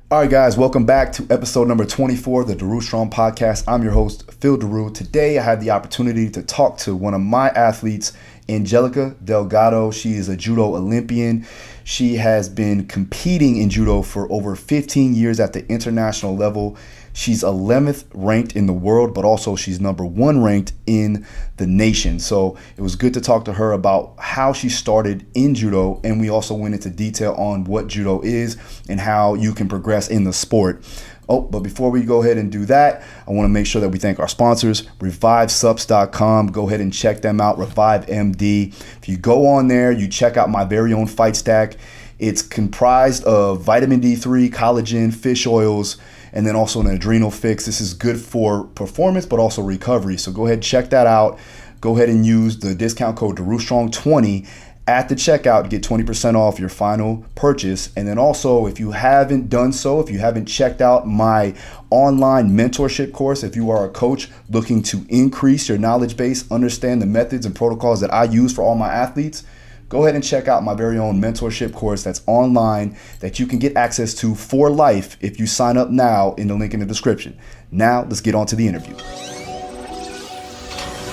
All right, guys, welcome back to episode number 24 of the Daru Strong Podcast. I'm your host, Phil Daru. Today, I had the opportunity to talk to one of my athletes, Angelica Delgado. She is a judo Olympian. She has been competing in judo for over 15 years at the international level. She's 11th ranked in the world, but also she's number 1 ranked in the nation. So it was good to talk to her about how she started in judo, and we also went into detail on what judo is and how you can progress in the sport. Oh, but before we go ahead and do that, I want to make sure that we thank our sponsors, ReviveSups.com. Go ahead and check them out, Revive MD. If you go on there, you check out my very own Fight Stack. It's comprised of vitamin D3, collagen, fish oils, and then also an adrenal fix. This is good for performance, but also recovery. So go ahead, check that out. Go ahead and use the discount code DaruStrong20 at the checkout to get 20% off your final purchase. And then also, if you haven't done so, if you haven't checked out my online mentorship course, if you are a coach looking to increase your knowledge base, understand the methods and protocols that I use for all my athletes, go ahead and check out my very own mentorship course that's online that you can get access to for life if you sign up now in the link in the description. Now, let's get on to the interview.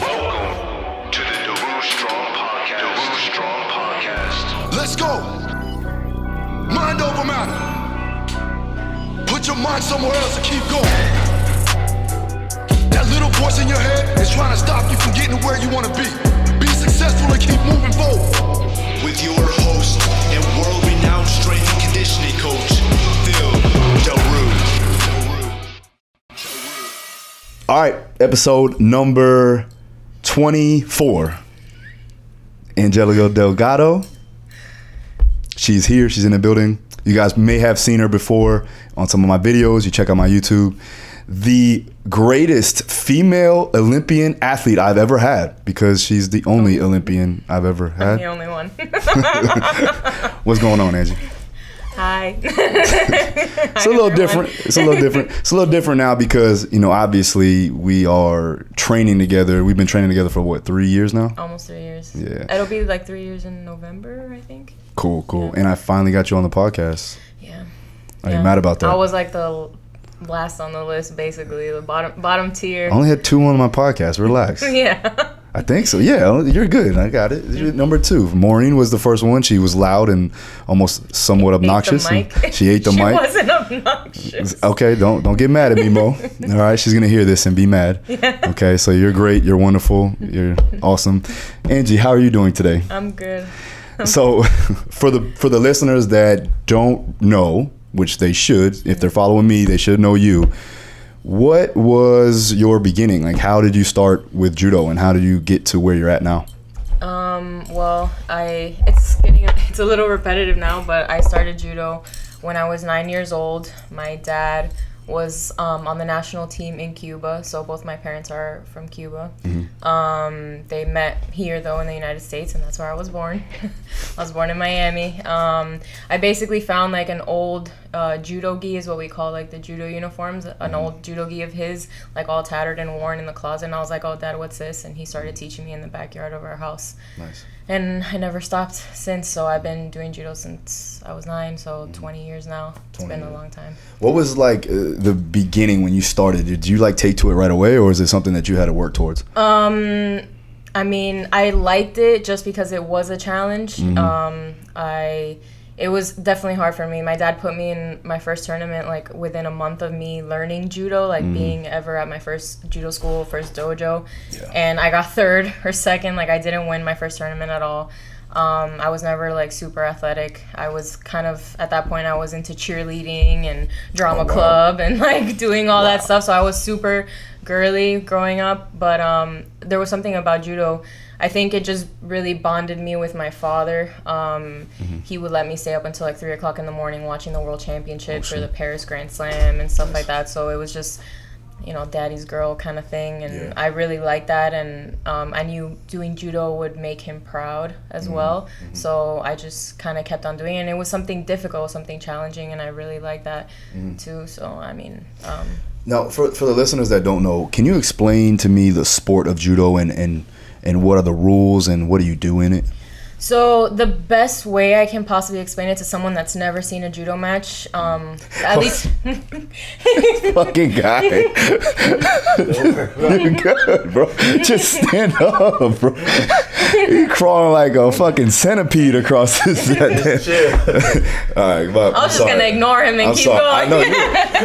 Welcome to the Daru Strong Podcast. Daru Strong Podcast. Let's go. Mind over matter. Put your mind somewhere else and keep going. That little voice in your head is trying to stop you from getting to where you want to be. Be successful and keep moving forward. With your host and world-renowned strength and conditioning coach, Phil Daru. All right, episode number 24. Angelica Delgado. She's here. She's in the building. You guys may have seen her before on some of my videos. You check out my YouTube. The greatest female Olympian athlete I've ever had, because she's the only Olympian I've ever had. I'm the only one. What's going on, Angie? Hi. It's a little different. It's a little different now because, you know, obviously we are training together. We've been training together for what, 3 years now? Almost 3 years. Yeah. It'll be like 3 years in November, I think. Cool. Yeah. And I finally got you on the podcast. Yeah. Are you mad about that? I was like the last on the list, basically, the bottom tier. I only had 2 on my podcast. Relax. Yeah. I think so. Yeah, you're good. I got it. You're number 2. Maureen was the first one. She was loud and almost somewhat obnoxious. Ate the mic. She ate the she mic. She wasn't obnoxious. Okay, don't get mad at me, Mo. All right, she's gonna hear this and be mad. Yeah. Okay, so you're great. You're wonderful. You're awesome. Angie, how are you doing today? I'm good. So, for the listeners that don't know, which they should, if they're following me, they should know you. What was your beginning? Like, how did you start with judo, and how did you get to where you're at now? Well, it's a little repetitive now, but I started judo when I was 9 years old. My dad was on the national team in Cuba, so both my parents are from Cuba. Mm-hmm. They met here, though, in the United States, and that's where I was born. I was born in Miami. I basically found like an old judo gi, is what we call like the judo uniforms, an old judo gi of his, like all tattered and worn in the closet, and I was like, oh, Dad, what's this? And he started teaching me in the backyard of our house. Nice. And I never stopped since, so I've been doing judo since I was 9, so 20 years now. It's been a long time. What was like the beginning when you started? Did you like take to it right away, or is it something that you had to work towards? I mean, I liked it just because it was a challenge. It was definitely hard for me. My dad put me in my first tournament like within a month of me learning judo, like being ever at my first judo school, first dojo. Yeah. And I got 3rd or 2nd. Like, I didn't win my first tournament at all. I was never like super athletic. I was kind of, at that point, I was into cheerleading and drama club and like doing all that stuff. So I was super girly growing up. But there was something about judo. I think it just really bonded me with my father. He would let me stay up until like 3 o'clock in the morning watching the World Championships or the Paris Grand Slam and stuff like that. So it was just, you know, daddy's girl kind of thing. And I really liked that. And I knew doing judo would make him proud as well. So I just kind of kept on doing it. And it was something difficult, something challenging. And I really liked that too. So, I mean... Now, for the listeners that don't know, can you explain to me the sport of judo and what are the rules and what do you do in it? So the best way I can possibly explain it to someone that's never seen a judo match, at least fucking guy. You're good, bro. Just stand up, bro. You crawling like a fucking centipede across this. All right, but I was just gonna ignore him and keep going. I know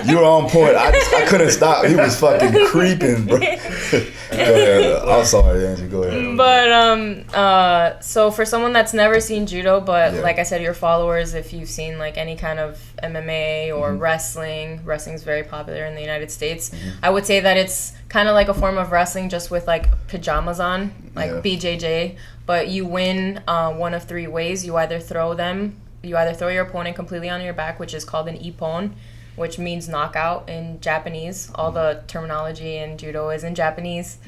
you were on point. I couldn't stop. He was fucking creeping, bro. I'm sorry, Angie. Go ahead. But so for someone that's never seen judo, but like I said, your followers, if you've seen like any kind of MMA or wrestling's very popular in the United States. I would say that it's kind of like a form of wrestling, just with like pajamas on, like BJJ. But you win one of three ways. You either throw your opponent completely on your back, which is called an ippon, which means knockout in Japanese. All the terminology in judo is in Japanese.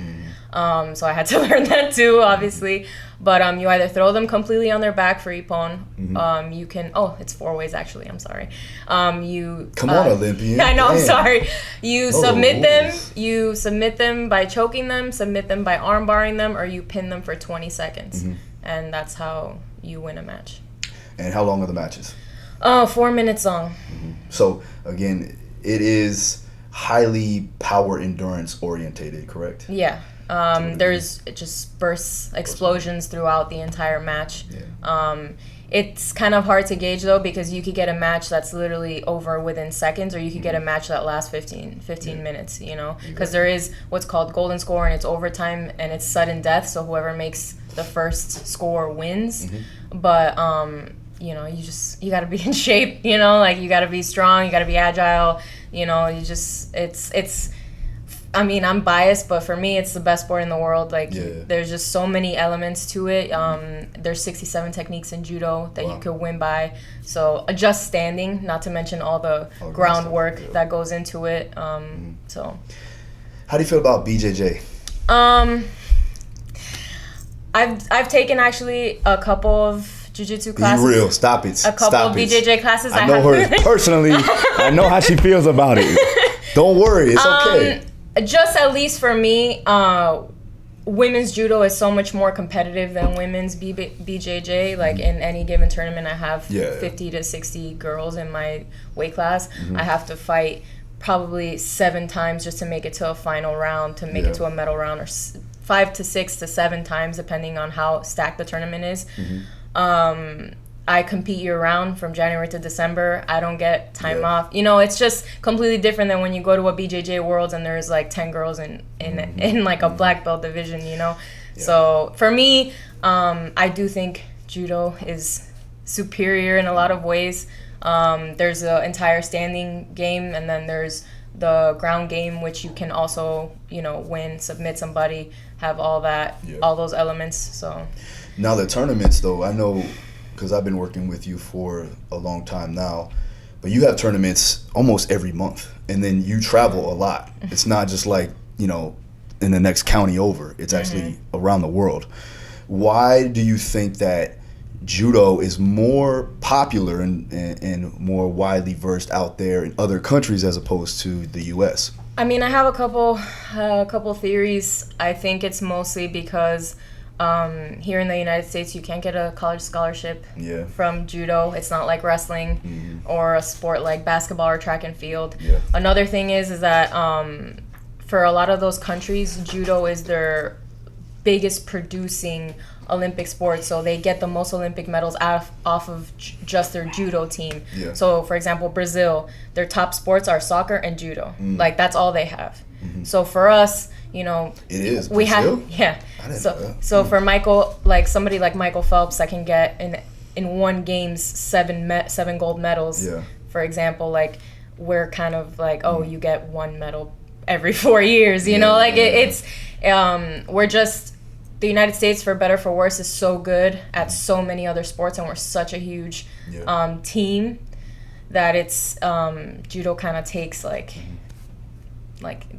So I had to learn that too, obviously. But you either throw them completely on their back for ippon. You can, it's 4 ways actually, I'm sorry. Come on, Olympian. I know, I'm sorry. You submit them by choking them, submit them by arm barring them, or you pin them for 20 seconds. And that's how you win a match. And how long are the matches? 4 minutes long. So again, it is highly power endurance orientated, correct? Yeah. There's just bursts, explosions throughout the entire match. It's kind of hard to gauge though, because you could get a match that's literally over within seconds, or you could get a match that lasts 15 minutes, you know, because there is what's called golden score, and it's overtime and it's sudden death. So whoever makes the first score wins. But you know, you got to be in shape, you know, like you got to be strong, you got to be agile, you know, it's I mean, I'm biased, but for me, it's the best sport in the world. Like, there's just so many elements to it. There's 67 techniques in judo that you could win by. So just standing, not to mention all the groundwork that goes into it. So, how do you feel about BJJ? I've taken actually a couple of jiu-jitsu classes. Be real, stop it. A couple of BJJ classes. I know her personally. I know how she feels about it. Don't worry, it's okay. Just at least for me, women's judo is so much more competitive than women's BJJ. Like in any given tournament, I have 50 to 60 girls in my weight class. I have to fight probably 7 times just to make it to a final round, to make it to a medal round, or 5 to 6 to 7 times depending on how stacked the tournament is. I compete year-round from January to December. I don't get time off. You know, it's just completely different than when you go to a BJJ Worlds and there's like 10 girls in like a black belt division, you know? So for me, I do think judo is superior in a lot of ways. There's an entire standing game, and then there's the ground game, which you can also, you know, win, submit somebody, have all that, all those elements. So now the tournaments, though, I know, because I've been working with you for a long time now, but you have tournaments almost every month, and then you travel a lot. It's not just like, you know, in the next county over. It's actually around the world. Why do you think that judo is more popular and more widely versed out there in other countries as opposed to the U.S.? I mean, I have a couple theories. I think it's mostly because here in the United States, you can't get a college scholarship from judo. It's not like wrestling or a sport like basketball or track and field. Another thing is that for a lot of those countries, judo is their biggest producing Olympic sport. So they get the most Olympic medals off of just their judo team. So, for example, Brazil, their top sports are soccer and judo. Like, that's all they have. So for us, you know, we have so for Michael, like somebody like Michael Phelps that can get in one game's 7 gold medals, for example, like we're kind of like, you get 1 medal every 4 years, you know, like it's we're just, the United States, for better for worse, is so good at so many other sports, and we're such a huge team that it's judo kind of takes like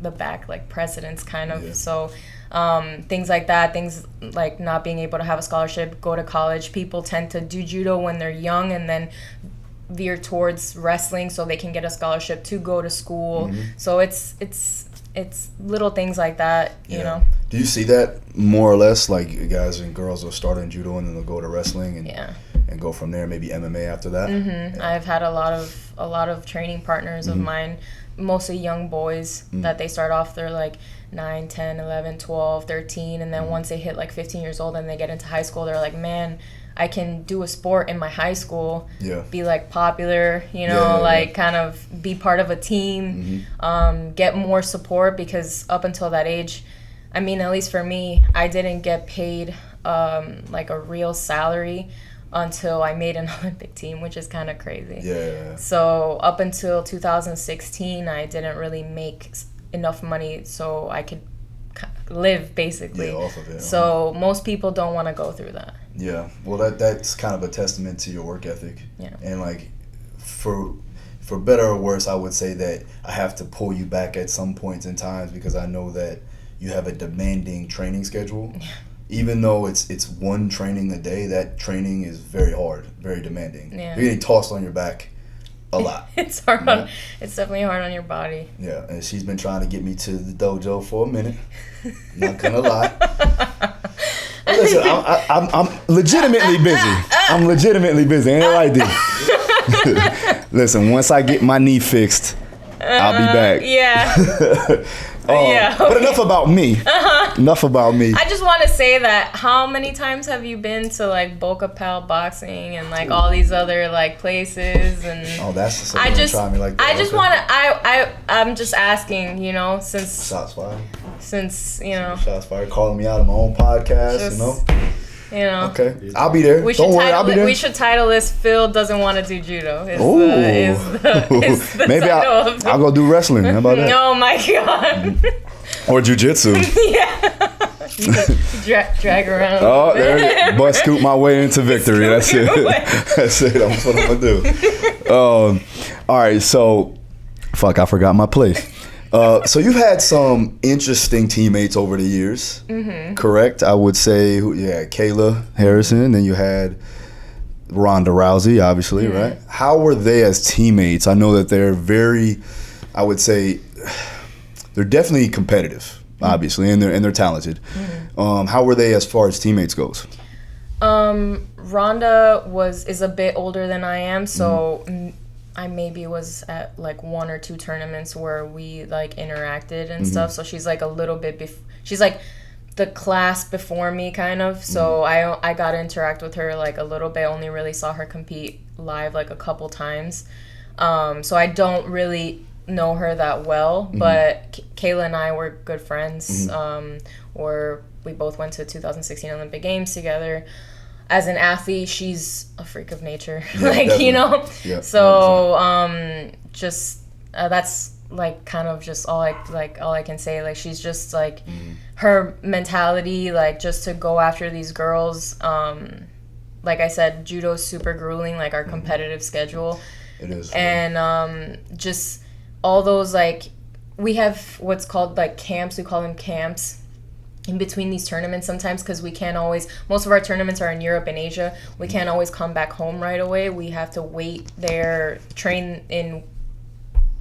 the back, like precedence kind of. So things like that, things like not being able to have a scholarship, go to college, people tend to do judo when they're young and then veer towards wrestling so they can get a scholarship to go to school. So it's little things like that, you know. Do you see that more or less? Like guys and girls will start in judo and then they'll go to wrestling and go from there. Maybe MMA after that. Mm-hmm. Yeah. I've had a lot of training partners of mine, mostly young boys that they start off. They're like 9, 10, 11, 12, 13, and then once they hit like 15 years old and they get into high school, they're like, man, I can do a sport in my high school, be like popular, kind of be part of a team, get more support, because up until that age, I mean, at least for me, I didn't get paid like a real salary until I made an Olympic team, which is kind of crazy. Yeah. So up until 2016, I didn't really make enough money so I could live, basically. Yeah, off of it. So most people don't want to go through that. Yeah. Well, that's kind of a testament to your work ethic. Yeah. And like for better or worse, I would say that I have to pull you back at some points in times, because I know that you have a demanding training schedule. Yeah. Even though it's one training a day, that training is very hard, very demanding. Yeah. You're getting tossed on your back a lot. It's hard it's definitely hard on your body. Yeah, and she's been trying to get me to the dojo for a minute. Not gonna lie. Listen, I'm legitimately busy. I'm legitimately busy. Ain't it right, D? Listen, once I get my knee fixed, I'll be back. Yeah. Okay. But enough about me. Enough about me. I just want to say that, how many times have you been to like Boca Pal Boxing and like all these other like places? And that's I'm just want to. I'm just asking, since shots fired. Shots fired, calling me out on my own podcast, Okay, I'll be there. Don't worry, I'll be there. We should title this "Phil doesn't want to do judo." Maybe I'll go do wrestling. How about that? Oh my god. Or jujitsu. Yeah. Drag around. Oh, there it is. Butt scoop my way into victory. That's it. That's it. That's what I'm gonna do. All right. So, I forgot my place. So you've had some interesting teammates over the years, correct? I would say, Kayla Harrison, then you had Ronda Rousey, obviously, right? How were they as teammates? I know that they're I would say, they're definitely competitive, obviously, and they're talented. How were they as far as teammates goes? Ronda is a bit older than I am, so I maybe was at like 1 or 2 tournaments where we like interacted and stuff. So she's like a little bit she's like the class before me, kind of. So I got to interact with her like a little bit. Only really saw her compete live like a couple times. So I don't really know her that well, but Kayla and I were good friends. Or we both went to 2016 Olympic Games together. As an athlete, she's a freak of nature, Yeah, so that's like kind of just all I can say. Like, she's just like her mentality, like just to go after these girls. Like I said, judo's super grueling, like our competitive schedule. It is. And just all those, like, we have what's called like camps. We call them camps in between these tournaments sometimes, because we can't always, most of our tournaments are in Europe and Asia. We can't always come back home right away. We have to wait there, train in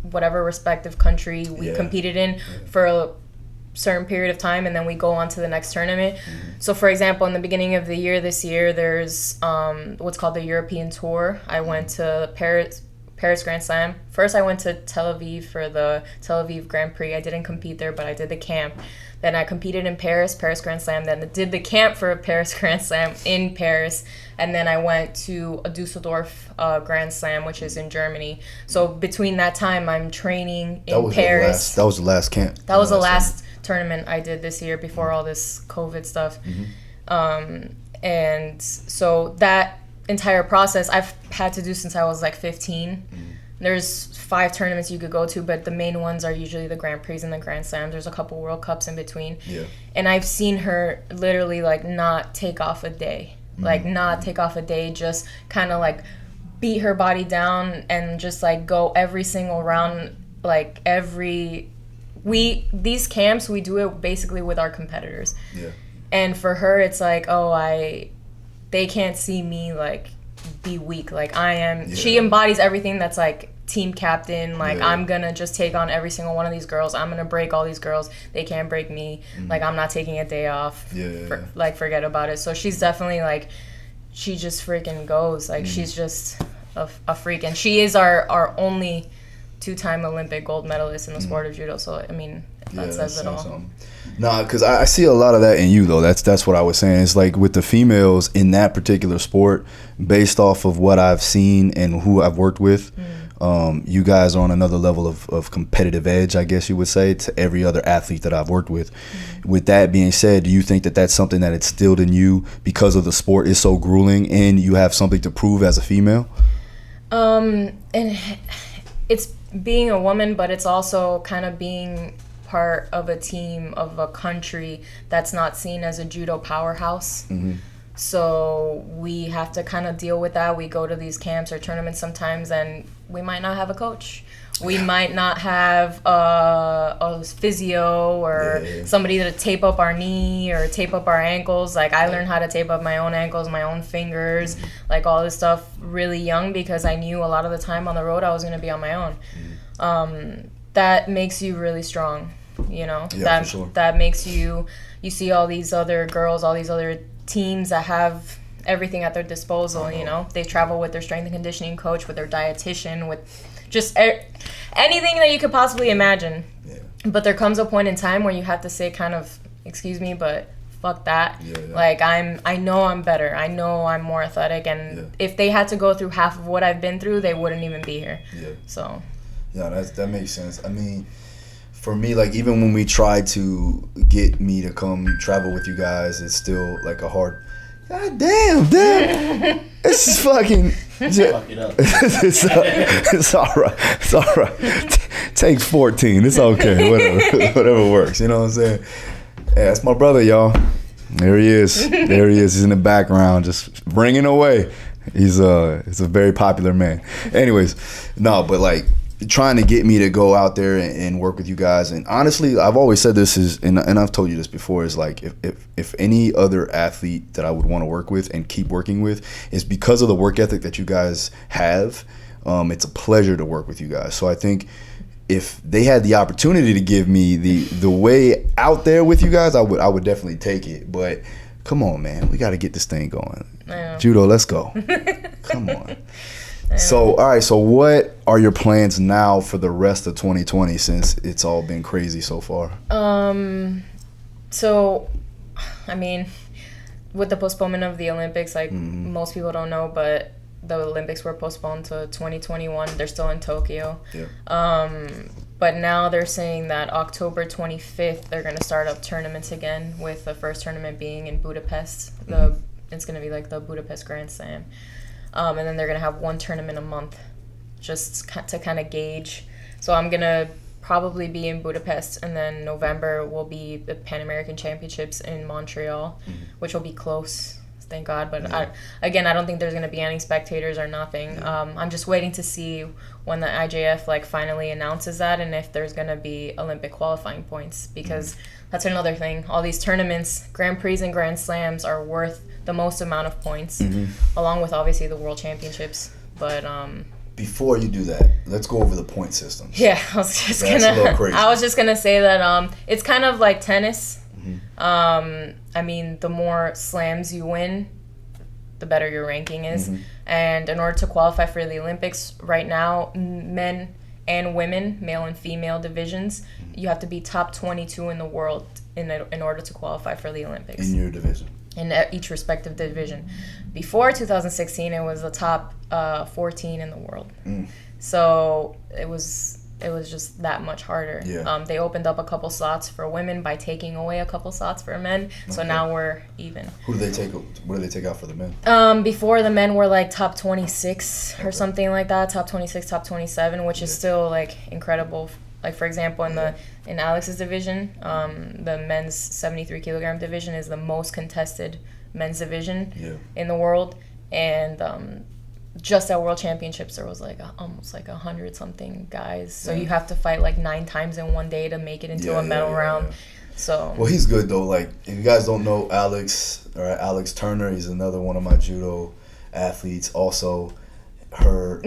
whatever respective country we competed in for a certain period of time, and then we go on to the next tournament. So for example, in the beginning of the year this year, there's what's called the European Tour. I went to Paris Grand Slam. First I went to Tel Aviv for the Tel Aviv Grand Prix. I didn't compete there, but I did the camp. Then I competed in Paris Grand Slam. Then did the camp for Paris Grand Slam in Paris. And then I went to a Dusseldorf Grand Slam, which is in Germany. So between that time, I'm training in Paris. That was the last camp. That was the last tournament I did this year before all this COVID stuff. And so that entire process I've had to do since I was like 15. There's 5 tournaments you could go to, but the main ones are usually the Grand Prix and the Grand Slams. There's a couple World Cups in between. And I've seen her literally like not take off a day. Just kind of like beat her body down and just like go every single round. Like these camps, we do it basically with our competitors. And for her, it's like, they can't see me like be weak like I am. She embodies everything that's like team captain. Like, I'm gonna just take on every single one of these girls. I'm gonna break all these girls. They can't break me. Like, I'm not taking a day off. Like, forget about it. So she's definitely, like, she just freaking goes. Like, she's just a freak. And she is our only 2-time Olympic gold medalist in the sport of judo. So, I mean, that says it all. Nah, because I see a lot of that in you, though. That's what I was saying. It's like with the females in that particular sport, based off of what I've seen and who I've worked with, you guys are on another level of competitive edge, I guess you would say, to every other athlete that I've worked with. With that being said, do you think that that's something that instilled in you because of the sport is so grueling and you have something to prove as a female? And it's being a woman, but it's also kind of being part of a team of a country that's not seen as a judo powerhouse. So we have to kind of deal with that. We go to these camps or tournaments sometimes and we might not have a coach. We might not have a physio or somebody to tape up our knee or tape up our ankles. Like, I learned how to tape up my own ankles, my own fingers, like all this stuff really young because I knew a lot of the time on the road I was going to be on my own. That makes you really strong, you know? For sure. That makes you see all these other girls, all these other teams that have everything at their disposal, you know? They travel with their strength and conditioning coach, with their dietitian, with just anything that you could possibly imagine. But there comes a point in time where you have to say kind of, excuse me, but fuck that. Like, I know I'm better. I know I'm more athletic. And if they had to go through half of what I've been through, they wouldn't even be here. So... Yeah, that makes sense. I mean, for me, like, even when we tried to get me to come travel with you guys, it's still like a hard. God damn. This is fucking. Fuck it up. It's all right. It's all right. Take 14. It's okay. Whatever works. You know what I'm saying? Yeah, that's my brother, y'all. There he is. He's in the background, just bringing away. He's a very popular man. Anyways, no, but like, trying to get me to go out there and work with you guys. And honestly, I've always said this is, and I've told you this before, is like, if any other athlete that I would want to work with and keep working with is because of the work ethic that you guys have. It's a pleasure to work with you guys. So I think if they had the opportunity to give me the way out there with you guys, I would definitely take it. But come on, man, we got to get this thing going. Judo, let's go. Come on. So, all right, so what are your plans now for the rest of 2020 since it's all been crazy so far? So, I mean, with the postponement of the Olympics, like, most people don't know, but the Olympics were postponed to 2021. They're still in Tokyo. But now they're saying that October 25th, they're going to start up tournaments again, with the first tournament being in Budapest. It's going to be like the Budapest Grand Slam. And then they're going to have one tournament a month just to kind of gauge. So I'm going to probably be in Budapest, and then November will be the Pan American Championships in Montreal, which will be close, thank God. But I don't think there's going to be any spectators or nothing. I'm just waiting to see when the IJF like finally announces that, and if there's going to be Olympic qualifying points, because that's another thing. All these tournaments, Grand Prix and Grand Slams, are worth the most amount of points, along with obviously the World Championships. But before you do that, let's go over the point systems. Yeah, I was just gonna say that it's kind of like tennis. I mean, the more slams you win, the better your ranking is. And in order to qualify for the Olympics right now, men and women, male and female divisions, you have to be top 22 in the world in order to qualify for the Olympics. In your division. In each respective division. Before 2016, it was the top 14 in the world. So it was just that much harder. They opened up a couple slots for women by taking away a couple slots for men. So now we're even. Who do they take? What do they take out for the men? Before, the men were like top 26 or something like that. Top 26, top 27, which is still like incredible. Like, for example, in Alex's division, the men's 73 kilogram division is the most contested men's division in the world. And just at World Championships, there was like almost like 100 something guys. So you have to fight like 9 times in one day to make it into a medal round. So well, he's good though. Like, if you guys don't know Alex Turner, he's another one of my judo athletes. Also, her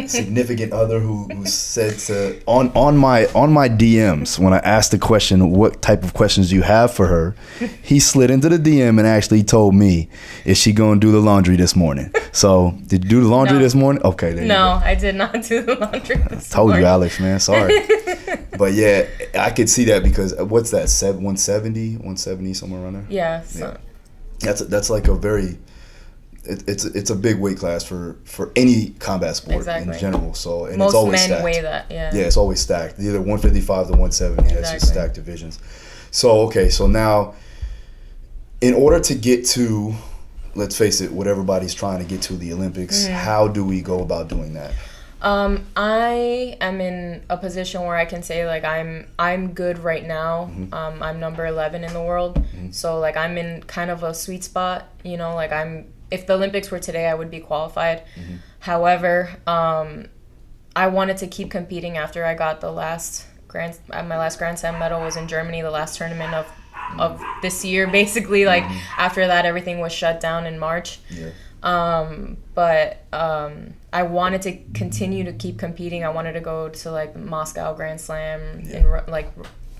significant other who said to on my DMs when I asked the question, what type of questions do you have for her, he slid into the DM and actually told me, is she gonna do the laundry this morning? So did you do the laundry this morning? Okay, there you go. I did not do the laundry this Told morning. you, Alex, man, sorry. But yeah, I could see that because what's that, 170 somewhere around there? Yeah, so. That's like a very it's a big weight class for any combat sport in general. So and most it's always men stacked. weigh that. Yeah, it's always stacked. Either 155 to 170. That's just stacked divisions. So okay, so now in order to get to, let's face it, what everybody's trying to get to, the Olympics, how do we go about doing that? I am in a position where I can say like I'm good right now. I'm number 11 in the world, so like I'm in kind of a sweet spot. You know, like if the Olympics were today, I would be qualified. However, I wanted to keep competing after I got my last Grand Slam medal was in Germany, the last tournament of this year, basically. Like after that, everything was shut down in March. But I wanted to continue to keep competing. I wanted to go to like Moscow Grand Slam in like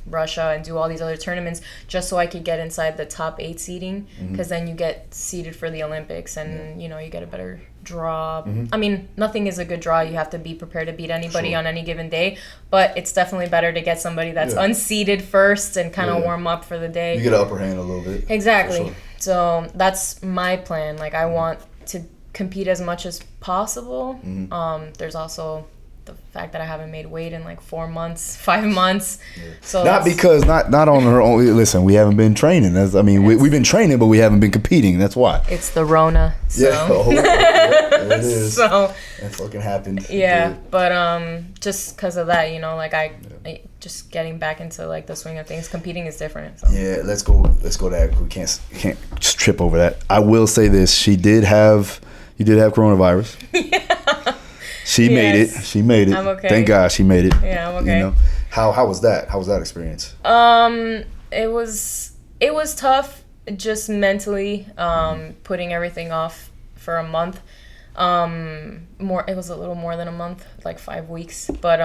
Russia and do all these other tournaments just so I could get inside the top 8 seeding, because then you get seeded for the Olympics and you know, you get a better draw. I mean, nothing is a good draw. You have to be prepared to beat anybody on any given day, but it's definitely better to get somebody that's unseeded first and kind of warm up for the day. You get an upper hand a little bit. Exactly. Sure. So that's my plan. Like I want to compete as much as possible. There's also the fact that I haven't made weight in like 4 months, 5 months. So not on her own. Listen, we haven't been training. We've been training, but we haven't been competing. That's why. It's the Rona. So. There it is. So that fucking happened. Yeah, but just because of that, you know, like I just getting back into like the swing of things. Competing is different. So. Yeah, let's go that. We can't just trip over that. I will say this: you did have coronavirus. She made it. She made it. I'm okay. Thank God she made it. Yeah, I'm okay. You know? How was that? How was that experience? It was tough, just mentally, putting everything off for a month. It was a little more than a month, like 5 weeks. But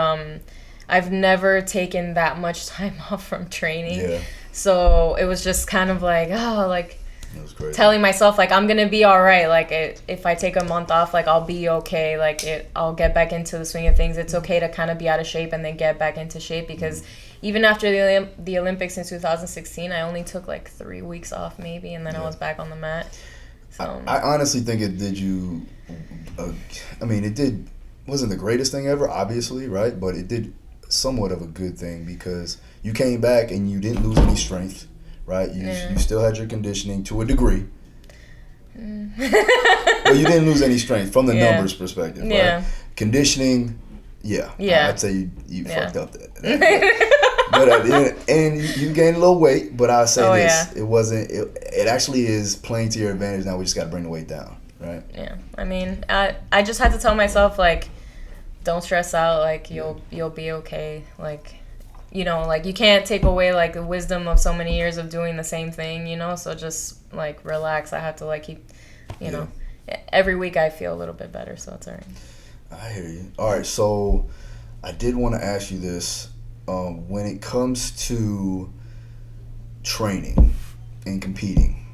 I've never taken that much time off from training. Yeah. So it was just kind of like, telling myself like I'm gonna be all right. Like if I take a month off, like I'll be okay. Like I'll get back into the swing of things. It's okay to kind of be out of shape and then get back into shape, because even after the Olympics in 2016, I only took like 3 weeks off maybe, and then I was back on the mat. So I honestly think it did you. Wasn't the greatest thing ever, obviously, right? But it did somewhat of a good thing, because you came back and you didn't lose any strength. Right, you still had your conditioning to a degree, but you didn't lose any strength from the numbers perspective. Right? Conditioning, I'd say you fucked up that. But and you gained a little weight. But I'll say it wasn't. It actually is playing to your advantage now. We just got to bring the weight down, right? Yeah, I mean, I just had to tell myself like, don't stress out. Like you'll be okay. Like. You know, like you can't take away like the wisdom of so many years of doing the same thing, you know, so just like relax. I have to like keep, you know, every week I feel a little bit better, so it's all right. I hear you. All right, so I did want to ask you this. When it comes to training and competing,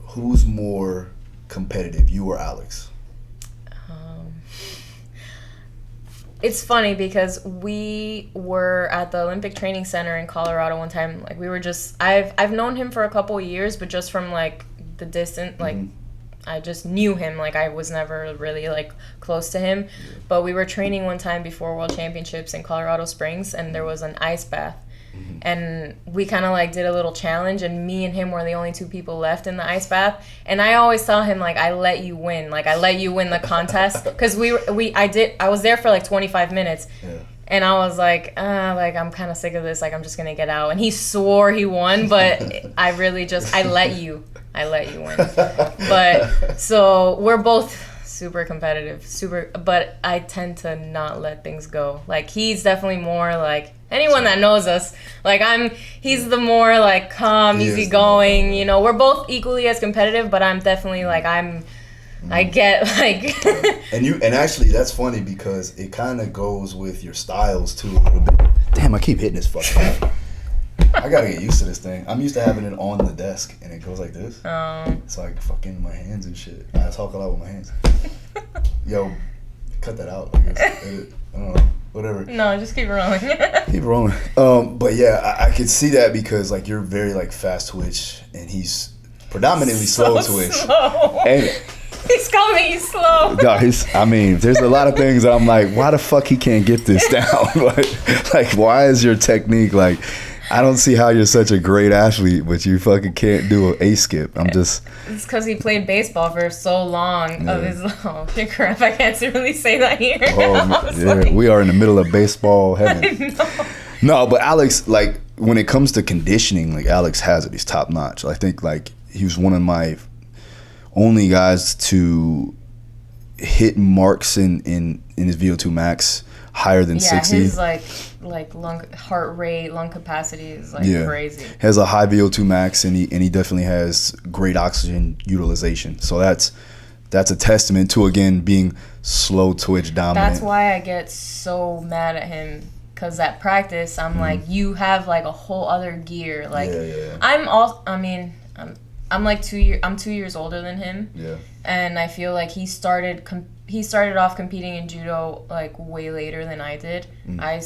who's more competitive, you or Alex? It's funny because we were at the Olympic Training Center in Colorado one time. Like we were just, I've known him for a couple of years, but just from like the distance, like I just knew him. Like I was never really like close to him. But we were training one time before World Championships in Colorado Springs, and there was an ice bath. And we kind of like did a little challenge, and me and him were the only 2 people left in the ice bath. And I always tell him like, I let you win the contest, because I was there for like 25 minutes. And I was like I'm kind of sick of this, like I'm just gonna get out. And he swore he won, but I really just I let you win. But so we're both super competitive, but I tend to not let things go. Like he's definitely more like anyone that knows us, like he's the more like calm, easygoing, you know. We're both equally as competitive, but I'm definitely like I'm I get like and actually that's funny because it kind of goes with your styles too a little bit. Damn, I keep hitting this fucking thing. I gotta get used to this thing. I'm used to having it on the desk and it goes like this. It's like fucking my hands and shit. I talk a lot with my hands. Yo, cut that out, I guess. I don't know. Whatever. No, just keep rolling. Keep rolling. But yeah, I could see that because like you're very like fast twitch and he's predominantly slow twitch. Slow. And He's calling me slow. Guys, I mean, there's a lot of things that I'm like, why the fuck he can't get this down? like, why is your technique like? I don't see how you're such a great athlete, but you fucking can't do an A skip. It's because he played baseball for so long of his crap. I can't really say that here. Like, we are in the middle of baseball heaven. No, but Alex, like when it comes to conditioning, like Alex has it. He's top notch. I think like he was one of my only guys to hit marks in his VO2 max higher than 60. His like lung heart rate, lung capacity is like crazy. Has a high VO2 max and he definitely has great oxygen utilization. So that's a testament to again being slow twitch dominant. That's why I get so mad at him. Cause at practice I'm like, you have like a whole other gear. Like I'm like 2 years. I'm 2 years older than him. Yeah. And I feel like he started off competing in judo like way later than I did. My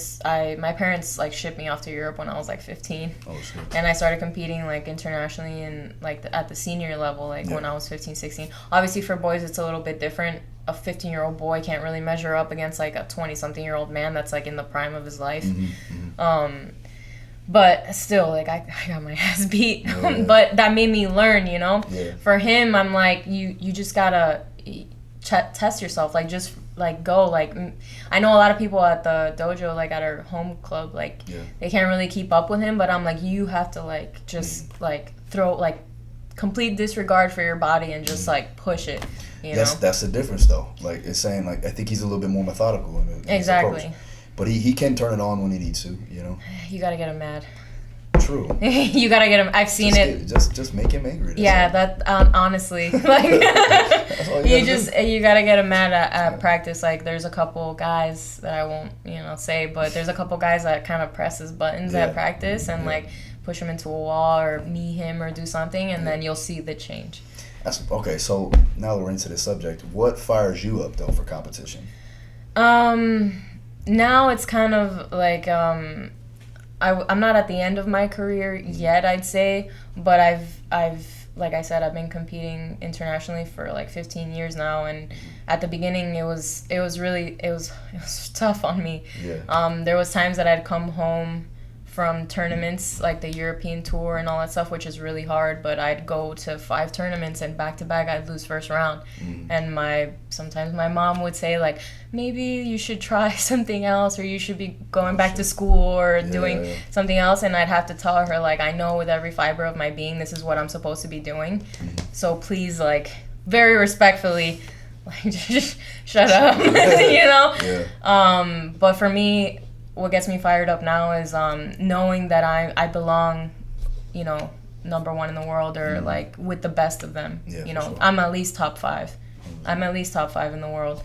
parents like shipped me off to Europe when I was like 15. Oh shit. And I started competing like internationally and like at the senior level like when I was 15, 16. Obviously for boys it's a little bit different. A 15-year-old boy can't really measure up against like a 20-something-year-old man that's like in the prime of his life. But still, like, I got my ass beat. Yeah. But that made me learn, you know? Yeah. For him, I'm like, you just gotta test yourself. Like, just, like, go. Like, I know a lot of people at the dojo, like, at our home club, like, they can't really keep up with him. But I'm like, you have to, like, just, like, throw, like, complete disregard for your body and just, like, push it, you know? That's the difference, though. Like, it's saying, like, I think he's a little bit more methodical in his exactly. approach. But he can turn it on when he needs to, you know? You gotta get him mad. True. You gotta get him. I've seen it. Just make him angry. That honestly, like you gotta get him mad at practice. Like there's a couple guys that I won't say, but there's a couple guys that kind of press his buttons at practice and like push him into a wall or knee him or do something, and then you'll see the change. That's okay. So now that we're into this subject, what fires you up though for competition? Now it's kind of like I'm not at the end of my career yet, I'd say, but I've like I said, I've been competing internationally for like 15 years now, and at the beginning it was tough on me. Yeah. There was times that I'd come home from tournaments like the European tour and all that stuff, which is really hard, but I'd go to 5 tournaments and back to back I'd lose first round. And sometimes my mom would say like, maybe you should try something else, or you should be going back to school or doing something else. And I'd have to tell her like, I know with every fiber of my being this is what I'm supposed to be doing, so please, like, very respectfully, like, just shut up. You know. But for me, what gets me fired up now is knowing that I belong, you know, number 1 in the world, or like with the best of them. You know, sure. I'm at least top 5. I'm at least top 5 in the world.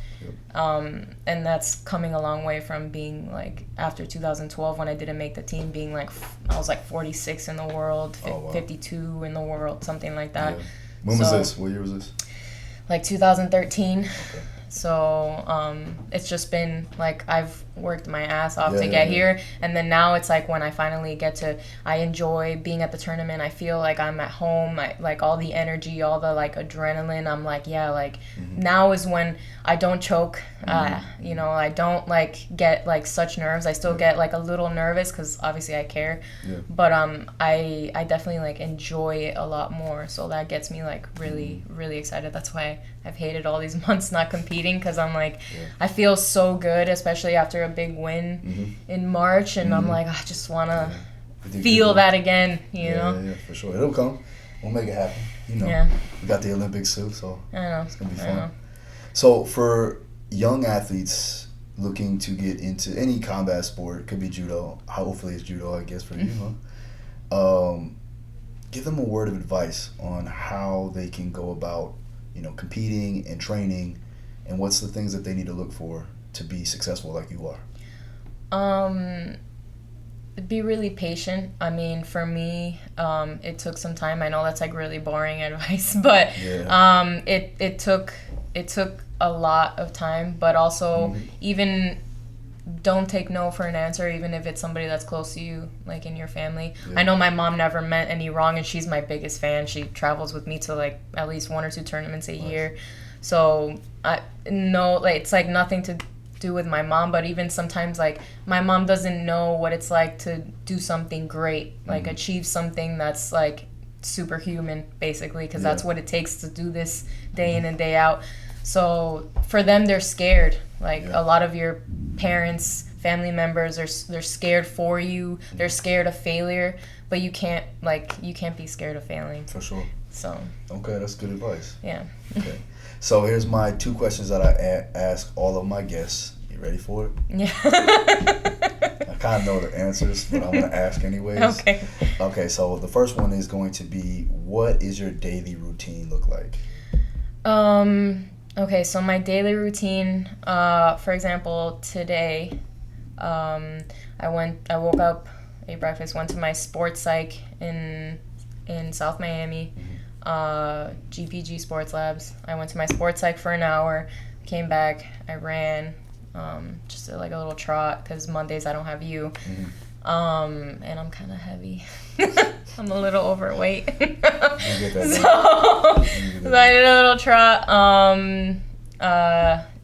And that's coming a long way from being like, after 2012 when I didn't make the team, being like, I was like 46 in the world, 52 in the world, something like that. Yeah. When was this? What year was this? Like 2013. Okay. So it's just been like I've worked my ass off to get here, and then now it's like when I finally I enjoy being at the tournament. I feel like I'm at home. Like all the energy, all the like adrenaline. I'm like, now is when I don't choke. You know, I don't like get like such nerves. I still get like a little nervous because obviously I care, but I definitely like enjoy it a lot more. So that gets me like really, really excited. That's why I've hated all these months not competing, because I'm like, I feel so good, especially after a big win in March, and I'm like, I just want to feel that again, you know? Yeah, for sure. It'll come. We'll make it happen. You know, we got the Olympics too, so I know. It's going to be fun. So for young athletes looking to get into any combat sport, it could be judo, hopefully it's judo, I guess, for you, huh? Give them a word of advice on how they can go about competing and training, and what's the things that they need to look for to be successful like you are? Be really patient. I mean, for me, it took some time. I know that's like really boring advice, but it took a lot of time. But also, even don't take no for an answer, even if it's somebody that's close to you, like in your family. I know my mom never meant any wrong, and she's my biggest fan. She travels with me to like at least 1 or 2 tournaments a year. So it's like nothing to do with my mom, but even sometimes like my mom doesn't know what it's like to do something great, like achieve something that's like superhuman, basically, because that's what it takes to do this day in and day out. So for them, they're scared. Like a lot of your parents, family members, they're scared for you. They're scared of failure, but you can't be scared of failing. For sure. So. Okay, that's good advice. Yeah. Okay. So here's my 2 questions that I ask all of my guests. You ready for it? Yeah. I kind of know the answers, but I'm going to ask anyways. Okay. Okay, so the first one is going to be, what is your daily routine look like? Okay, so my daily routine, for example, today, I woke up, ate breakfast, went to my sports psych in South Miami, GPG Sports Labs. I went to my sports psych for an hour, came back, I ran, just did like a little trot, because Mondays I don't have you, and I'm kind of heavy. I'm a little overweight. So I did a little trot.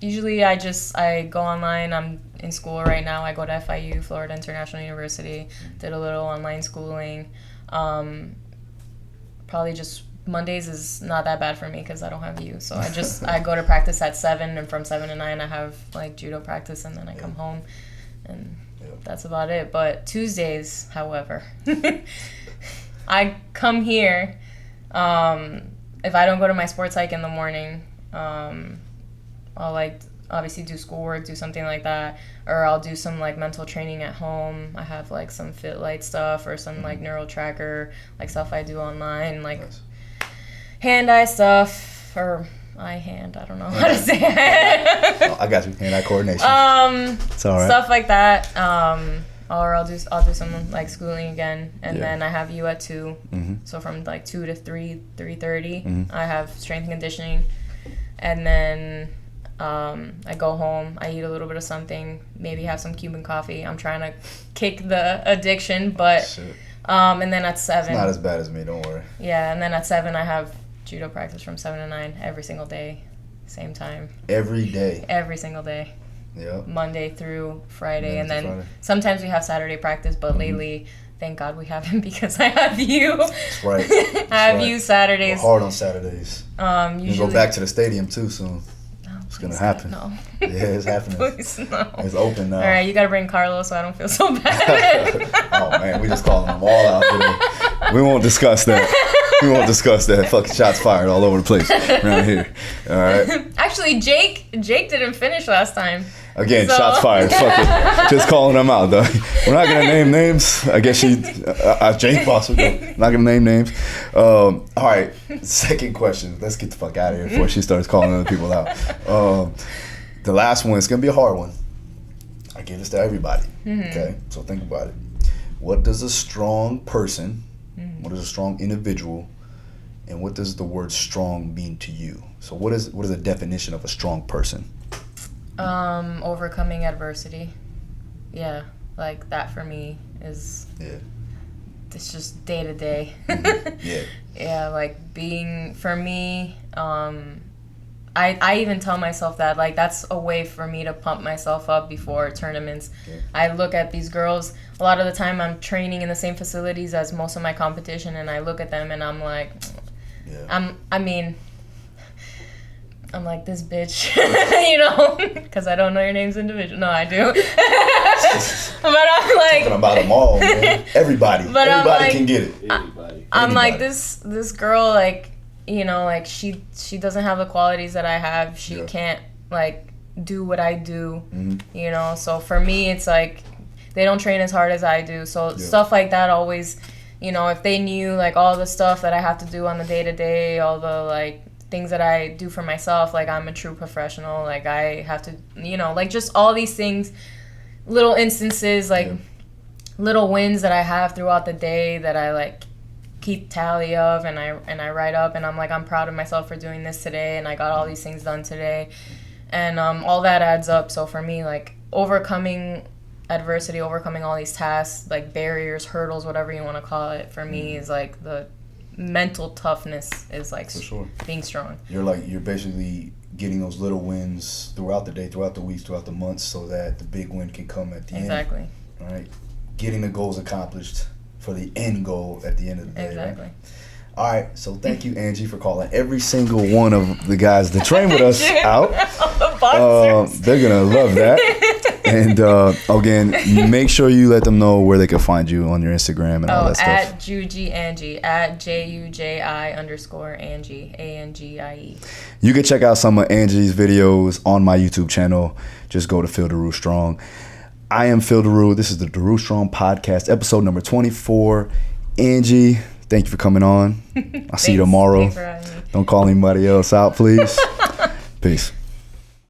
Usually I go online. I'm in school right now. I go to FIU, Florida International University. Did a little online schooling. Probably just Mondays is not that bad for me because I don't have you. So I go to practice at 7, and from 7 to 9 I have like judo practice, and then I come home, and that's about it. But Tuesdays, however, I come here. If I don't go to my sports hike in the morning, I'll like obviously do schoolwork, do something like that, or I'll do some like mental training at home. I have like some FitLight stuff or some like neural tracker, like stuff I do online, like hand-eye stuff, or eye-hand, I don't know how to say it. I got you, hand-eye coordination. It's all right. Stuff like that. Or I'll do some like schooling again, and then I have you at 2. So from like 2 to 3:30, I have strength and conditioning, and then I go home. I eat a little bit of something, maybe have some Cuban coffee. I'm trying to kick the addiction, but and then at 7, it's not as bad as me. Don't worry. Yeah, and then at 7 I have judo practice from 7 to 9 every single day, same time. Every day. Every single day. Yeah. Monday through Friday, and then sometimes we have Saturday practice, but lately, thank God we haven't because I have you. That's right. I have you Saturdays. We're hard on Saturdays. Usually go back to the stadium too soon. It's gonna happen. No. Yeah, it's happening. Please, no. It's open now. All right, you gotta bring Carlos so I don't feel so bad. Oh man, we just calling them all out today. We won't discuss that. Fucking shots fired all over the place around here. All right. Actually, Jake didn't finish last time. Again, shots fired. Fuck it. Just calling them out, though. We're not gonna name names. I guess Jake possibly. Not gonna name names. All right. Second question. Let's get the fuck out of here before she starts calling other people out. The last one is gonna be a hard one. I give this to everybody. Okay. So think about it. What does a strong person? What is a strong individual? And what does the word strong mean to you? So what is the definition of a strong person? Overcoming adversity. Yeah, like that for me is. Yeah. It's just day to day. Yeah. Yeah, like being for me. I even tell myself that, like, that's a way for me to pump myself up before tournaments. Yeah. I look at these girls, a lot of the time I'm training in the same facilities as most of my competition, and I look at them and I'm like, I'm like, this bitch, you know, because I don't know your names individually. No, I do. But I'm like... Talking about them all, man. Everybody can get it. I'm like, this girl, like... You know, like, she doesn't have the qualities that I have. She can't, like, do what I do, you know? So for me, it's like, they don't train as hard as I do. So stuff like that always, you know, if they knew, like, all the stuff that I have to do on the day-to-day, all the, like, things that I do for myself, like I'm a true professional, like I have to, you know, like just all these things, little instances, like little wins that I have throughout the day that I like keep tally of, and I write up, and I'm like, I'm proud of myself for doing this today, and I got all these things done today, and all that adds up. So for me, like overcoming adversity, overcoming all these tasks, like barriers, hurdles, whatever you want to call it, for me is like the mental toughness is like for sure being strong. You're basically getting those little wins throughout the day, throughout the weeks, throughout the months, so that the big win can come at the end. Exactly. Right. Getting the goals accomplished for the end goal at the end of the day. Exactly. Right? All right, so thank you, Angie, for calling every single one of the guys that train with us out. They're gonna love that. And again, make sure you let them know where they can find you on your Instagram and all that stuff. At Juji Angie, at JUJI_Angie, ANGIE. You can check out some of Angie's videos on my YouTube channel. Just go to Phil Daru Strong. I am Phil Daru. This is the Daru Strong Podcast, episode number 24. Angie, thank you for coming on. I'll see you tomorrow. Thanks for having me. Don't call anybody else out, please. Peace.